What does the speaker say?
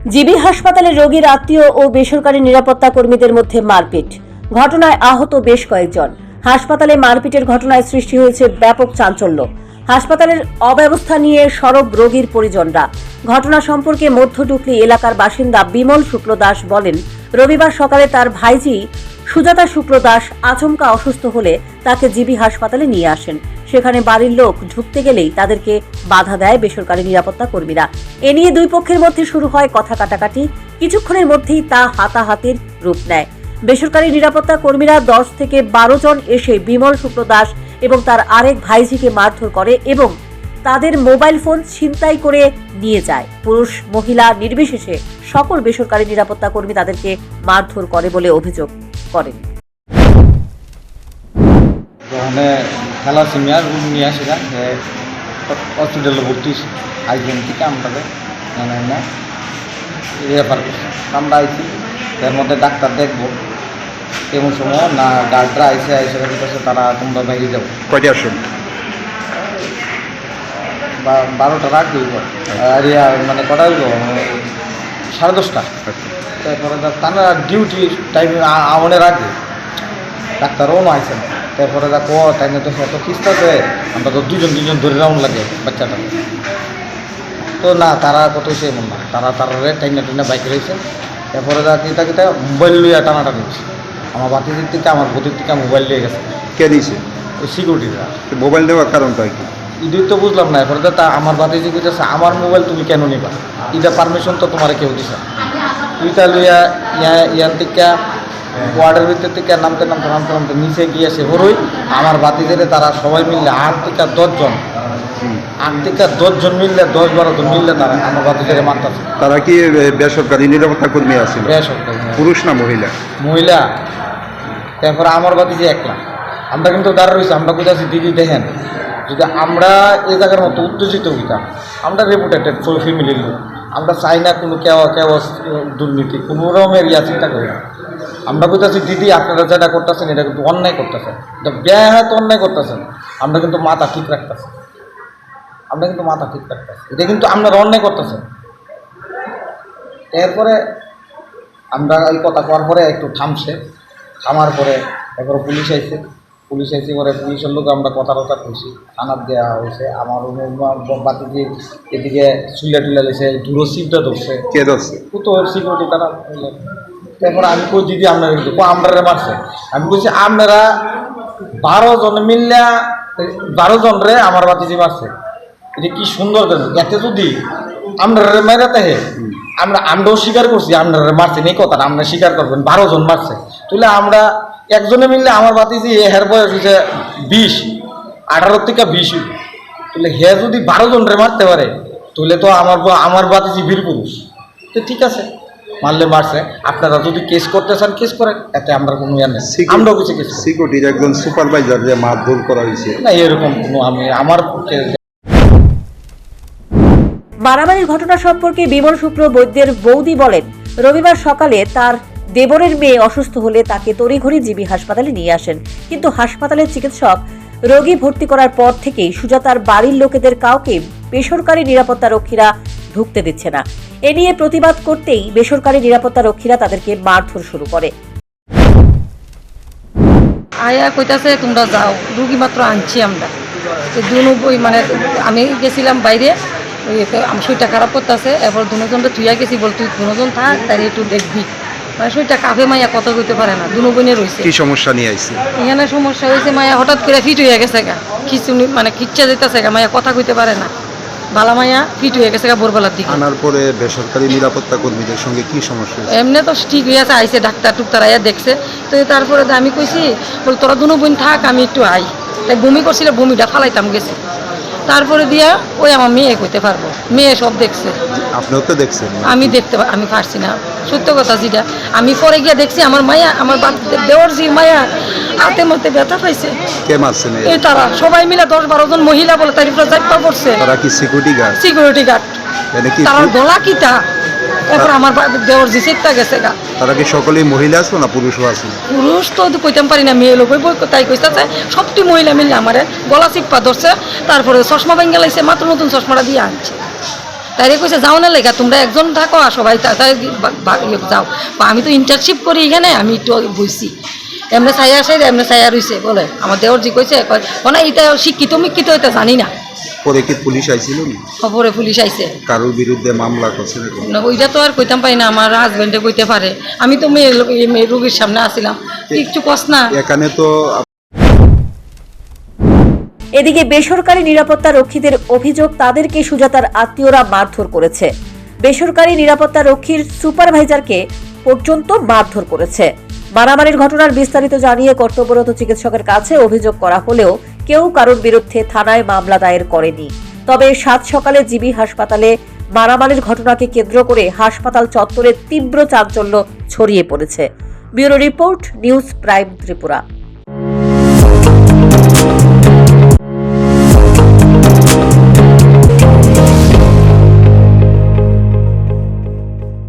GB হাসপাতালে রোগীর আত্মীয় ও বেসরকারি নিরাপত্তা কর্মীদের মধ্যে মারপিট। ঘটনায় আহত বেশ কয়েকজন। হাসপাতালে মারপিটের ঘটনায় সৃষ্টি হয়েছে ব্যাপক চাঞ্চল্য। হাসপাতালের অব্যবস্থা নিয়ে সরব রোগীর পরিজনরা। ঘটনা সম্পর্কে মধ্যডুকলি এলাকার বাসিন্দা বিমল শুক্ল দাস বলেন, রবিবার সকালে তার ভাইজি সুজাতা শুক্ল দাস আচমকা অসুস্থ হলে তাকে জিবি হাসপাতালে নিয়ে আসেন। সেখানে বাড়ির লোক ঢুকতে গেলেই তাদেরকে বাধা দেয় বেসরকারি নিরাপত্তা কর্মীরা। এ নিয়ে দুই পক্ষের মধ্যে শুরু হয় কথা কাটাকাটি। কিছুক্ষণের মধ্যেই তা হাতাহাতির রূপ নেয়। বেসরকারি নিরাপত্তা কর্মীরা 10 থেকে 12 জন এসে বিমল শুক্ল দাস এবং তার আরেক ভাইঝিকে মারধর করে এবং তাদের মোবাইল ফোন ছিনতাই করে নিয়ে যায়। পুরুষ মহিলা নির্বিশেষে সকল বেসরকারি নিরাপত্তা কর্মী তাদেরকে মারধর করে বলে অভিযোগ করেন। খেলা সিনিয়র রুম নিয়ে আসে হসপিটালে ভর্তি আইসিএম থেকে আমরা রেফার করছি। আমরা আইসি এর মধ্যে ডাক্তার দেখবো এমন সময় না ডাক্তার আইসে কাছে তারা তোমরা বাইরে যাবো। কয়টা আসুন? 12টার আগে হইব। আর মানে কটা হইব 10:30টা। তারপরে তারা ডিউটি টাইম আমাদের আগে ডাক্তারও আইসেন। তারপরে তাই না তো এত খিস্তাছে, আমরা তো দুজন ধরে রাউন্ড লাগে বাচ্চাটা। তো না তারা কত সে এমন না, তারা টাইনা বাইকে রয়েছে। তারপরে কিতা মোবাইল লইয়া টানাটা নিচ্ছে। আমার বাতির দিক থেকে আমার বদির থেকে মোবাইল লিয়ে গেছে। কে দিয়েছে? ওই সিকিউরিটিরা। মোবাইল দেওয়ার কারণটা কি? ইদুই তো বুঝলাম না। এরপরে তা আমার বাতিজি কইতেছে আমার মোবাইল তুমি কেন নিবা? এটা পারমিশন তো তোমার কেউ দিছে। তুইটা লইয়া ইয়ান থেকে ওয়ার্ডের ভিতর থেকে নামতে নিচে গিয়ে সে হরই আমার বাতিদের তারা সবাই মিললে 8 থেকে 10 জন মিললে 10-12 জন মিললে তারা আমার বাতিদের মারতেছে। তারা কি বেসরকারি নিরাপত্তা কর্মী আছে? বেসরকারি। পুরুষ না মহিলা? মহিলা। তারপরে আমার বাতিজি একলা। আমরা কিন্তু দাঁড়া রয়েছি। আমরা কোথাছি দিদি দেখেন, যদি আমরা এই জায়গার মতো উত্তেজিত হইতাম, আমরা রেপুটেটেড ফ্যামিলির লোক, আমরা চাই না কোনো কেউ দুর্নীতি কোনো রকমের চিন্তা করি না। আমরা কোথাছি দিদি আপনারা যেটা করতেছেন এটা কিন্তু অন্যায় করতেছেন, এটা ব্যাহত অন্যায় করতেছেন। আমরা কিন্তু মাথা ঠিক রাখতেছি, এটা কিন্তু আপনারা অন্যায় করতেছেন। এরপরে আমরা এই কথা করার পরে একটু থামার পরে এরপরে পুলিশ আইছে পরে পুলিশের লোক আমরা কথা কইছি, থানার দেওয়া হয়েছে। আমার বাতি দিয়ে এদিকে চুলা লেছে, দূর সিটটা ধরছে। কে ধরছে? তো সিকিউরিটি তারা। তারপরে আমি কই দিদি আপনারা কিন্তু আমরা মারছে। আমি বলছি আপনারা 12 জন মিললে 12 জন রে আমার বাতিজি মারছে। এটা কি সুন্দর দেন। এতে যদি আমরা মেরাতে আমরাও স্বীকার করছি আপনারা মারছেন, এই কথাটা আমরা স্বীকার করবেন 12 জন মারছে। তুলে আমরা একজনে মিললে আমার বাতিজি হের বয়স হচ্ছে 20, 18 থেকে 20। তুলে হে যদি 12 জন রে মারতে পারে তুলে তো আমার বাতিজি বীর পুরুষ। তো ঠিক আছে, মারলে মারছে। আপনারা যদি কেস করতে চান কেস করেন, এতে আমরা কোনো ইয়ে নেই। আমরাও কিছু কেস সিকিউরিটির একজন সুপারভাইজার যে মারধর করা হয়েছে না, এরকম কোনো আমার মারামারির ঘটনা সম্পর্কে বিমল শুক্ল বৈদ্যের বৌদি বলেন, রবিবার সকালে তার দেবরের মেয়ে অসুস্থ হলে তাকে তড়িঘড়ি জিবি হাসপাতালে নিয়ে আসেন। কিন্তু হাসপাতালের চিকিৎসক রোগী ভর্তি করার পর থেকেই সুজাতার বাড়ির লোকেদের কাউকে বেসরকারি নিরাপত্তা রক্ষীরা ঢুকতে দিচ্ছে না। এ নিয়ে প্রতিবাদ করতেই বেসরকারি নিরাপত্তা রক্ষীরা তাদেরকে মারধর শুরু করে। আয়া কইতাছে তোমরা যাও, রুগী মাত্র আনছি আমরা। মানে আমি গেছিলাম বাইরে, আমি শরীরটা খারাপ করতেছে। এরপর দুজনটা তুইয়া গেছি, বল তুই দুজন থাক, তাই একটু দেখবি। মানে শরীরটা কাফে, মাইয়া কথা কইতে পারে না, দুনো বোনে রয়েছে। কি সমস্যা নিয়ে আইছে? এখানে সমস্যা হয়েছে, মায়া হঠাৎ করে ফিট হয়ে গেছে গা, খিচুনি মানে খিচ্ছা যেতেছে গা, মায়া কথা কইতে পারে না। বালা মায়া ফিট হয়ে গেছে গা ভোরবেলার দিকে। আনার পরে বেসরকারি নিরাপত্তা কর্মীদের সঙ্গে কি সমস্যা? এমনি তো ঠিক হয়ে আছে, আইসে ডাক্তার টুক্তার আইয়া দেখছে। তো তারপরে আমি কইছি বল তোরা দুনো বোন থাক, আমি একটু আই। তাই বমি করছিল, বমিটা ফালাইতাম গেছি। তারপরে দিয়া ওই আমার মেয়ে কইতে পারবো, মেয়ে সব দেখছে। আপনিও তো দেখছেন? আমি পারছি না, সত্য কথা যেটা। আমি পরে গিয়ে দেখছি আমার মায়া, আমার দেওয়ার জি মায়া হাতে মধ্যে ব্যথা পাইছে। কে মারছেন? এই তারা সবাই মিলে 10-12 জন মহিলা বলে তার উপরে চাপা পড়ছে। তারা কি সিকিউরিটি গার্ড? তারা দলা কিটা। এরপর আমার দেওয়ার জি চেকটা গেছে গা। তারা কি সকলেই মহিলা আছে না পুরুষও আছে? পুরুষ তো কইতাম পারি না, মেয়ে লোক তাই কইতাছে। সবটি মহিলা মিললে আমার গলা চিপা ধরছে। তারপরে চশমা ভেঙে লাইছে, মাত্র নতুন চশমাটা দিয়ে আনছে। তাইরে কইছে যাও না লেখা তোমরা একজন থাকো আর সবাই যাও। আমি তো ইন্টার্নশিপ করি এখানে, আমি একটু বইছি এমনি ছায়া আসে এমনি ছায়া রইছে বলে আমার দেওর জি কইছে না এটা শিক্ষিত মিক্ষিত এটা জানি না। পরে কি পুলিশ আইছিল না? খবরে পুলিশ আইছে। কারোর বিরুদ্ধে মামলা করছে নাকি? না ওইটা তো আর কইতাম পাই না, আমার হাজবেন্ডে কইতে পারে, আমি তো মেয়ে রোগীর সামনে আসিলাম, কিছু কস না। এখানে তো এদিকে বেসরকারি নিরাপত্তা রক্ষীদের অভিযোগ তাদেরকে সুজাতার আত্মীয়রা মারধর করেছে। বেসরকারি নিরাপত্তা রক্ষীর সুপারভাইজারকে পর্যন্ত মারধর করেছে। মারামারির ঘটনার বিস্তারিত জানিয়ে কর্তব্যরত চিকিৎসকের কাছে অভিযোগ করা হলেও কেউ কারোর বিরুদ্ধে থানায় মামলা দায়ের করেনি। তবে সাত সকালে জিবি হাসপাতালে মারামারির ঘটনাকে কেন্দ্র করে হাসপাতাল চত্বরে তীব্র চাঞ্চল্য ছড়িয়ে পড়েছে। Bureau report, news prime Tripura.